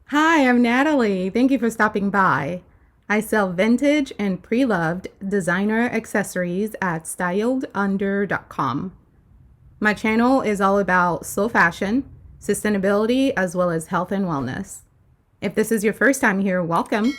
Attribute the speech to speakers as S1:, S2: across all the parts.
S1: Hi, I'm Natalie. Thank you for stopping by. I sell vintage and pre-loved designer accessories at styledunder.com. My channel is all about slow fashion, sustainability, as well as health and wellness. If this is your first time here, welcome.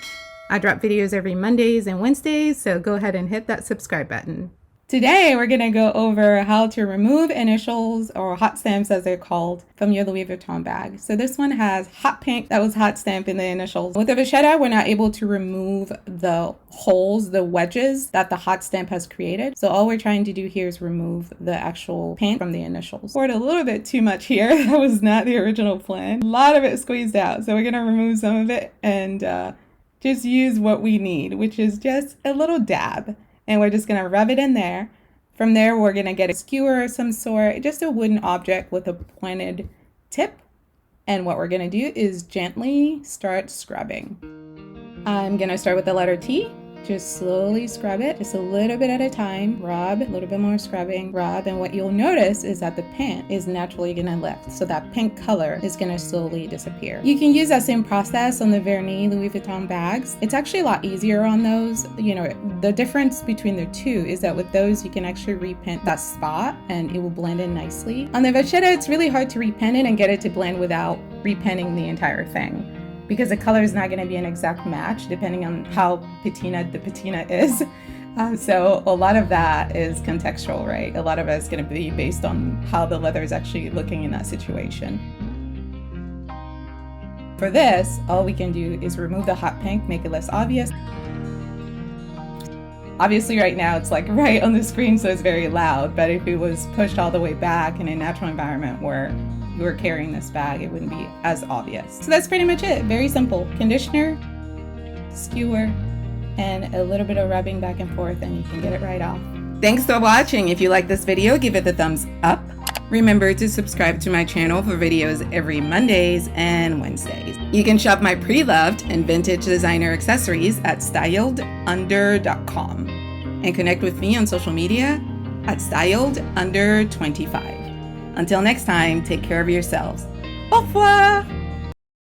S1: I drop videos every Mondays and Wednesdays, so go ahead and hit that subscribe button. Today, we're going to go over how to remove initials, or hot stamps as they're called, from your Louis Vuitton bag. So this one has hot pink, that was hot stamp in the initials. With the vachetta, we're not able to remove the holes, the wedges that the hot stamp has created. So all we're trying to do here is remove the actual paint from the initials. Poured a little bit too much here. That was not the original plan. A lot of it squeezed out. So we're going to remove some of it and just use what we need, which is just a little dab. And we're just going to rub it in there. From there, we're going to get a skewer of some sort, just a wooden object with a pointed tip. And what we're going to do is gently start scrubbing. I'm going to start with the letter T. Just slowly scrub it, just a little bit at a time. Rub, a little bit more scrubbing, rub. And what you'll notice is that the paint is naturally going to lift. So that pink color is going to slowly disappear. You can use that same process on the Vernis Louis Vuitton bags. It's actually a lot easier on those. You know, the difference between the two is that with those, you can actually repaint that spot and it will blend in nicely. On the vachetta, it's really hard to repaint it and get it to blend without repainting the entire thing, because the color is not going to be an exact match depending on how patina the patina is. So a lot of that is contextual, right? A lot of it is going to be based on how the leather is actually looking in that situation. For this, all we can do is remove the hot pink, make it less obvious. Obviously right now it's like right on the screen, so it's very loud, but if it was pushed all the way back in a natural environment where you were carrying this bag, it wouldn't be as obvious. So that's pretty much it. Very simple. Conditioner, skewer, and a little bit of rubbing back and forth, and you can get it right off. Thanks for watching. If you like this video, give it the thumbs up. Remember to subscribe to my channel for videos every Mondays and Wednesdays. You can shop my pre-loved and vintage designer accessories at styledunder.com and connect with me on social media at styledunder25. Until next time, take care of yourselves. Au revoir!